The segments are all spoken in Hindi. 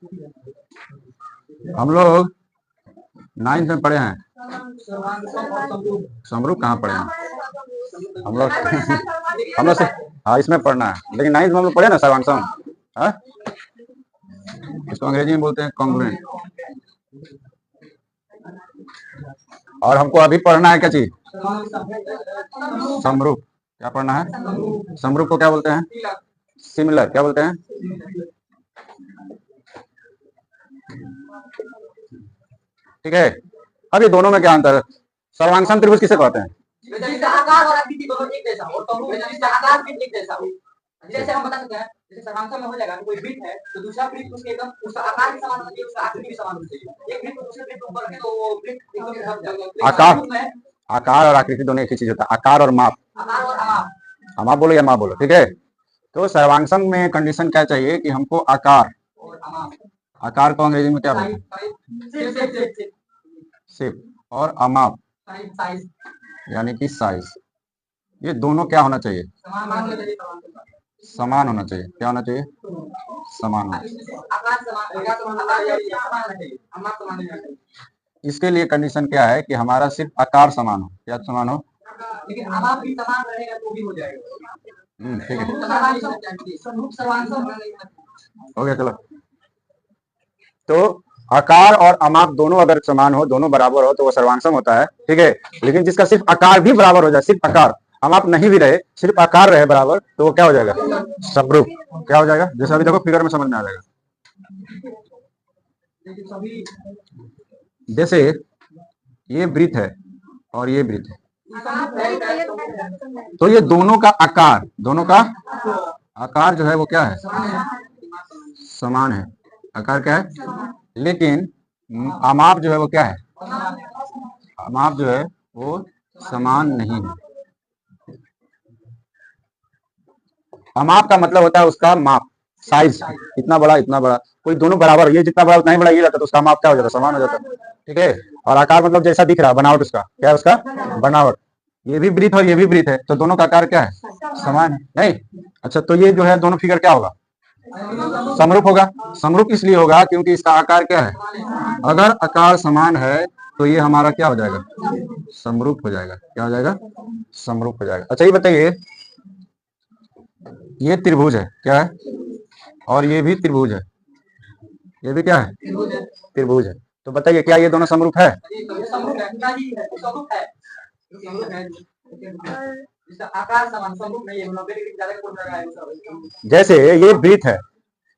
हम लोग 9th में पढ़े हैं, समरूप कहाँ पढ़े हैं हम लोग? हम लोग से हाँ इसमें पढ़ना है, लेकिन 9th में हम लोग पढ़े ना सर्वांग। हाँ, इसको अंग्रेजी में बोलते हैं कॉन्ग्रुएंट। और हमको अभी पढ़ना है क्या चीज? समरूप। क्या पढ़ना है? समरूप को क्या बोलते हैं? सिमिलर। क्या बोलते हैं? ठीक है। अब ये दोनों में क्या अंतर है? सर्वांग त्रिभुज किसे कहते हैं? जैसे हम बता सकते हैं, जैसे सर्वांग में हो जाएगा, कोई वृत्त है तो दूसरा वृत्त उसके एकदम उसका आकार भी समान होना चाहिए, उसका आकृति भी समान होनी चाहिए। एक वृत्त दूसरे वृत्त ऊपर रखे तो वो वृत्त एकदम आकार और आकृति दोनों एक ही चीज होता है। आकार और माप। अमाप बोलो या माप बोलो, ठीक है। तो सर्वांग में कंडीशन क्या चाहिए कि हमको आकार, आकार को अंग्रेजी में क्या बोलते हैं? शेप। और अमाप यानी कि साइज। ये दोनों क्या होना चाहिए? समान होना चाहिए। क्या होना चाहिए? समान होना चाहिए। इसके लिए कंडीशन क्या है कि हमारा सिर्फ आकार समान हो। क्या समान हो? लेकिन अमाप भी समान रहेगा तो भी हो जाएगा। ठीक है, हो गया। चलो, तो आकार और अमाप दोनों अगर समान हो, दोनों बराबर हो तो वो सर्वांग होता है, ठीक है। लेकिन जिसका सिर्फ आकार भी बराबर हो जाए, सिर्फ आकार, अमाप नहीं भी रहे, सिर्फ आकार रहे बराबर, तो वो क्या हो जाएगा? समरूप। क्या हो जाएगा? जैसे अभी देखो फिगर में समझ में आ जाएगा। जैसे ये वृत्त है और ये वृत्त है, तो ये दोनों का आकार, दोनों का आकार जो है वो क्या है? समान है। आकार क्या है? लेकिन अमाप जो है वो क्या है? अमाप जो है वो समान नहीं है। अमाप का मतलब होता है उसका माप, साइज, इतना बड़ा इतना बड़ा। कोई दोनों बराबर, ये जितना बड़ा उतना ही बड़ा ये रहता तो उसका माप क्या हो जाता? समान हो जाता, ठीक है। और आकार मतलब जैसा दिख रहा, बनावट उसका क्या है? उसका बनावट। ये भी वृत्त और ये भी वृत्त है, तो दोनों का आकार क्या है? समान है, नहीं? अच्छा, तो ये जो है दोनों फिगर क्या होगा? समरूप होगा। समरूप इसलिए होगा क्योंकि इसका आकार क्या है? अगर आकार समान है तो ये हमारा क्या हो जाएगा? समरूप हो जाएगा। क्या हो जाएगा? समरूप हो जाएगा। अच्छा, ये बताइए, ये त्रिभुज है, क्या है? और ये भी त्रिभुज है, ये भी क्या है? त्रिभुज है। तो बताइए क्या ये दोनों समरूप है? जैसे ये वृत्त है,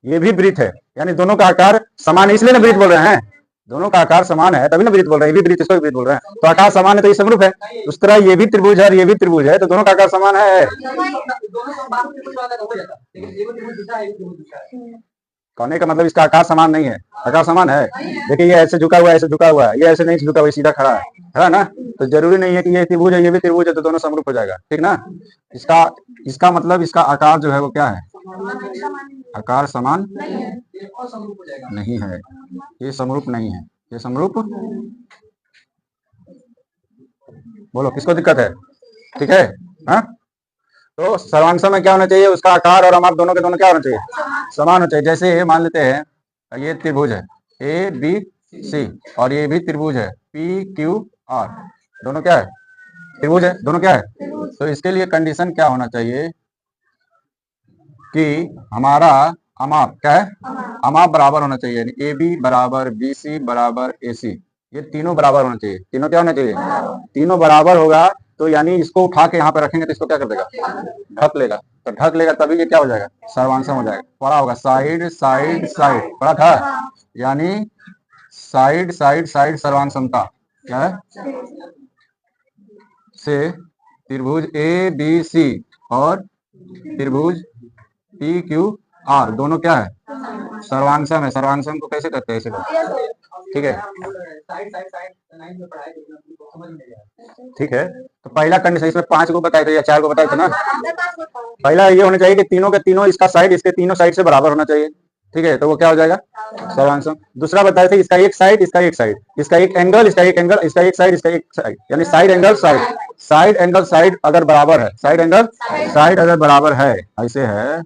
ये भी वृत्त है, यानी दोनों का आकार समान है, इसलिए ना वृत्त बोल रहे हैं। दोनों का आकार समान है तभी ना वृत्त बोल रहे हैं। ये भी वृत्त, इसको भी वृत्त बोल रहे हैं, तो आकार समान है तो ये समरूप है। उस तरह ये भी त्रिभुज है और ये भी त्रिभुज है, तो दोनों का आकार समान है। कहने का मतलब इसका आकार समान नहीं है। आकार समान है, देखिए ये ऐसे झुका हुआ है, ऐसे झुका हुआ है, ये ऐसे नहीं झुका हुआ, सीधा खड़ा है ना? तो जरूरी नहीं है कि ये त्रिभुज है ये भी त्रिभुज है तो दोनों समरूप हो जाएगा, ठीक ना? इसका मतलब इसका आकार जो है वो क्या है? आकार समान नहीं है, ये समरूप नहीं है। ये समरूप, बोलो किसको दिक्कत है? ठीक है, हाँ? तो सर्वांग में क्या होना चाहिए? उसका आकार और अमाप दोनों के दोनों क्या होना चाहिए? समान होना चाहिए। जैसे मान लेते हैं ये त्रिभुज है ए बी सी और ये भी त्रिभुज है पी क्यू आर, दोनों क्या है? त्रिभुज है, दोनों क्या है? तो इसके लिए कंडीशन क्या होना चाहिए कि हमारा अमाप क्या है? अमाप बराबर होना चाहिए, यानी ए बी बराबर बी सी बराबर ए सी, ये तीनों बराबर होना चाहिए। तीनों क्या होना चाहिए? तीनों बराबर होगा तो यानी इसको उठा के यहाँ पे रखेंगे तो इसको क्या कर देगा? ढक लेगा। तो ढक लेगा तभी ये क्या हो जाएगा? सर्वांग हो जाएगा। पढ़ा होगा साइड साइड साइड, पढ़ा था? यानी साइड साइड साइड सर्वांग समता क्या है? से त्रिभुज ए बी सी और त्रिभुज पी क्यू आर दोनों क्या है? सर्वांग है। सर्वांग को कैसे करते हैं? ऐसे करते, ठीक है। ठीक है, तो पहला कंडीशन इसमें 5 को बताए थे या 4 को बताए थे ना? पहला ये होना चाहिए कि तीनों के तीनों इसका साइड इसके तीनों साइड से बराबर होना चाहिए, ठीक है, तो वो क्या हो जाएगा? सर्वांग। दूसरा बताए थे इसका एक साइड इसका एक साइड, इसका एक एंगल इसका एक एंगल, इसका एक साइड इसका एक साइड, यानी side angle side, side angle side अगर बराबर है, साइड एंगल साइड अगर बराबर है, ऐसे है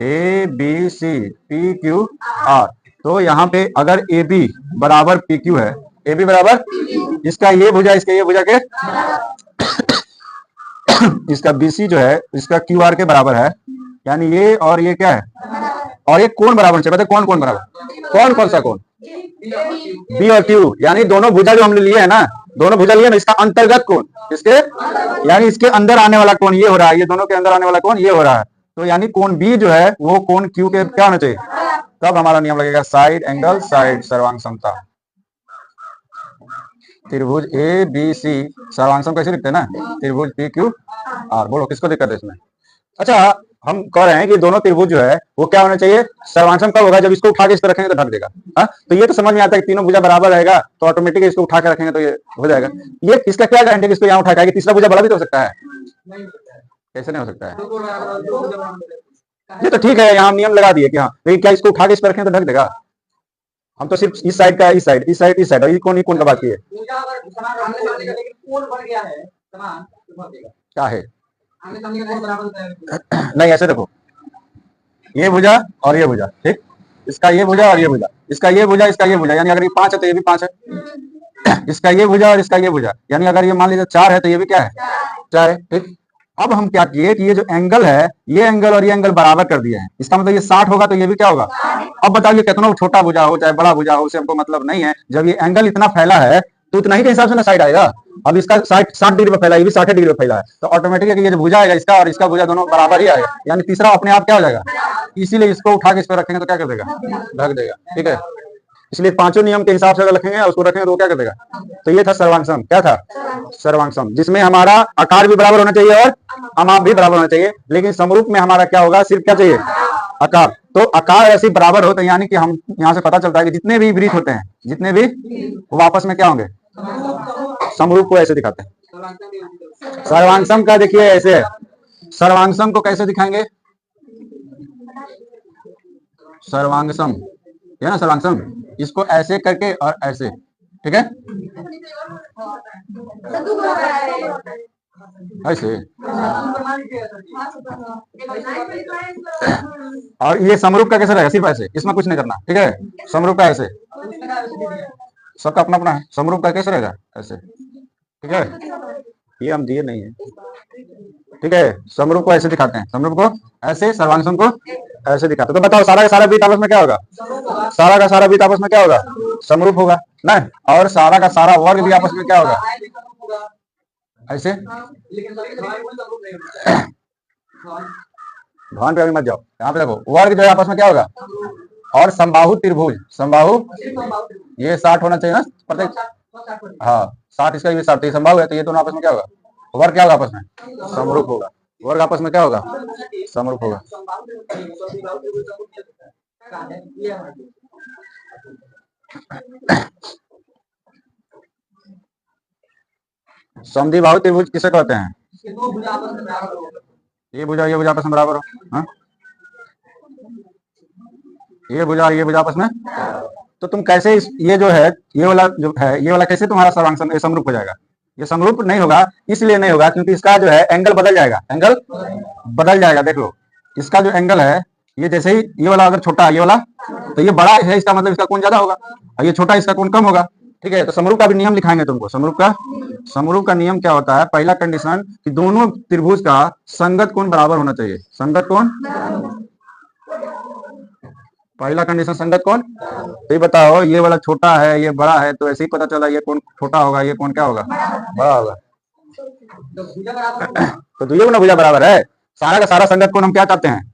A B C P Q R, तो यहाँ पे अगर ए बी बराबर पी क्यू है, ए बी बराबर इसका ये भुजा इसका ये भुजा के इसका बी सी जो है इसका क्यू आर के बराबर है, यानी ये और ये क्या है, और ये कोण बराबर चाहिए। बताए कौन कौन बराबर, कौन कौन सा कोण, बी और क्यू, यानी दोनों भुजा जो हमने लिए है ना, दोनों भुजा लिए ना, इसका अंतर्गत कोण, इसके यानी इसके अंदर आने वाला कोण ये हो रहा है, ये दोनों के अंदर आने वाला कोण ये हो रहा है। तो यानी कोण बी जो है वो कोण क्यू के क्या होना चाहिए, तब हमारा नियम लगेगा साइड एंगल साइड सर्वांग समता। त्रिभुज ए बी सी सर्वांग सम कैसे लिखते हैं ना, त्रिभुज पी क्यू आर। बोलो किसको दिक्कत है इसमें। अच्छा हम कह रहे हैं कि दोनों त्रिभुज जो है वो क्या होना चाहिए, सर्वांग कब होगा, जब इसको उठा के इस पर रखेंगे तो ढक देगा। हाँ तो ये तो समझ में आता है कि तीनों भुजा बराबर रहेगा तो ऑटोमेटिक इसको उठा के रखेंगे तो ये हो जाएगा। ये इसका क्या गारंटी है कि इसको यहाँ उठा के तीसरा भुजा बड़ा भी तो हो सकता है, कैसे नहीं हो सकता है। ये तो ठीक है, यहाँ नियम लगा दिए कि हाँ लेकिन क्या इसको उठा के इस पर रखेंगे तो ढक देगा। हम तो सिर्फ इस साइड का इस साइड इस साइड इस साइड और ये कौन का बात की है, क्या है नहीं ऐसे देखो, ये भुजा और ये भुजा, ठीक, इसका ये भुजा और ये भुजा, इसका ये भुजा इसका ये भुजा, यानी अगर ये 5 है तो ये भी 5 है। इसका ये भुजा और इसका ये भुजा, यानी अगर ये मान लीजिए 4 है तो ये भी क्या है 4 है, ठीक। अब हम क्या किए कि ये जो एंगल है ये एंगल और ये एंगल बराबर कर दिए हैं, इसका मतलब ये 60 होगा तो ये भी क्या होगा। अब बताइए कितना छोटा भुजा हो चाहे बड़ा भुजा हो उसे हमको मतलब नहीं है, जब ये एंगल इतना फैला है तो उतना ही के हिसाब से ना साइड आएगा। अब इसका 60 डिग्री पे फैला है, ये भी 60 डिग्री पे फैला है, तो ऑटोमेटिक ये जो भुजा आएगा इसका और इसका भुजा दोनों बराबर ही आएगा, यानी तीसरा अपने आप क्या हो जाएगा। इसीलिए इसको उठा के इस पर रखेंगे तो क्या कर देगा, ढक देगा, ठीक है। इसलिए पांचों नियम के हिसाब से अगर रखेंगे उसको रखेंगे तो क्या कर देगा। तो ये था सर्वांग सम, क्या था सर्वांग सम, जिसमें हमारा आकार भी बराबर होना चाहिए और अमाप भी बराबर होना चाहिए, लेकिन समरूप में हमारा क्या होगा, सिर्फ क्या चाहिए आकार। तो आकार ऐसे बराबर होते हैं, यानी कि हम यहाँ से पता चलता है कि जितने भी वृत्त होते हैं जितने भी वो आपस में क्या होंगे, समरूप को ऐसे दिखाते हैं। सर्वांग सम का देखिए ऐसे है, सर्वांग सम को कैसे दिखाएंगे, सर्वांग सम है ना, सर्वांग सम इसको ऐसे करके और ऐसे, ठीक है ऐसे। और ये समरूप का कैसे रहेगा, सिर्फ ऐसे, इसमें कुछ नहीं करना, ठीक है। समरूप का ऐसे, सबका अपना अपना है, समरूप का कैसे रहेगा ऐसे, ठीक है। ये हम दिए नहीं है, ठीक है। समरूप को ऐसे दिखाते हैं, समरूप को ऐसे, सर्वांग सम को ऐसे दिखाते हैं। तो बताओ सारा का सारा वृत्त आपस में क्या होगा, सारा का सारा वृत्त आपस में क्या होगा, समरूप होगा ना। और सारा का सारा वर्ग भी आपस में क्या होगा, ऐसे। ध्यान पे अभी मत जाओ, यहाँ पे देखो वर्ग जो है आपस में क्या होगा। और समबाहु त्रिभुज, समबाहु ये 60 होना चाहिए ना प्रत्येक, हाँ 60 इसका भी 60, समबाहु है तो ये दोनों आपस में क्या होगा, वर्ग क्या होगा आपस में, समरूप होगा। वर्ग आपस में क्या होगा, समरूप होगा। समद्विबाहु त्रिभुज किसे कहते हैं, ये भुजा आपस में बराबर हो, हाँ? ये भुजा आपस में, तो तुम कैसे ये जो है ये वाला कैसे तुम्हारा सर्वांग समरूप हो जाएगा। ये समरूप नहीं होगा, इसलिए नहीं होगा क्योंकि इसका जो है एंगल बदल जाएगा, एंगल बदल जाएगा। देख लो इसका जो एंगल है ये जैसे ही ये वाला अगर छोटा ये वाला तो ये बड़ा है, इसका मतलब इसका कोण ज्यादा होगा, और ये छोटा इसका कोण कम होगा, ठीक है। तो समरूप का भी नियम लिखाएंगे तुमको। समरूप का नियम क्या होता है, पहला कंडीशन कि दोनों त्रिभुज का संगत कोण बराबर होना चाहिए, संगत कोण, पहला कंडीशन संगत कोण। तो ये बताओ ये वाला छोटा है ये बड़ा है, तो ऐसे ही पता चला ये कोण छोटा होगा ये कोण क्या होगा, बड़ा होगा। तो दोनों ना भुजा बराबर है, सारा का सारा संगत कोण हम क्या चाहते हैं,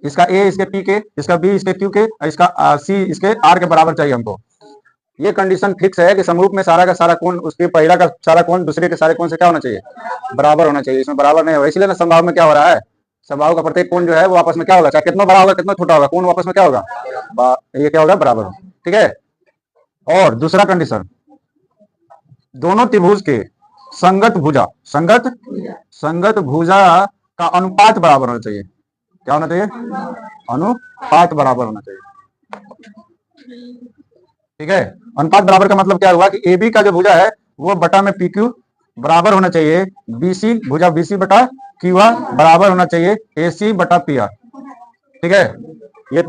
इसका ए इसके पी के, इसका बी इसके क्यू के, और इसका सी इसके आर के बराबर चाहिए हमको। ये कंडीशन फिक्स है कि समरूप में सारा का सारा कोण उसके पहला का सारा कोण दूसरे के सारे कोण से क्या होना चाहिए, बराबर होना चाहिए। इसमें बराबर नहीं होगा, इसलिए ना समबाहु में क्या हो रहा है, समबाहु का प्रत्येक कोण जो है वो आपस में क्या होगा, चाहे कितना बड़ा होगा कितना छोटा होगा, कोण आपस में क्या होगा, ये क्या होगा, बराबर हो, ठीक है। और दूसरा कंडीशन, दोनों त्रिभुज के संगत भुजा का अनुपात बराबर होना चाहिए। क्या होना चाहिए, अनुपात बराबर होना चाहिए, ठीक है। अनुपात बराबर का मतलब क्या हुआ कि ए बी का जो भुजा है वो बटा में पी क्यू बराबर होना चाहिए, बीसी भुजा बीसी बटा क्यू आर बराबर होना चाहिए AC बटा PR, ठीक है। ये दो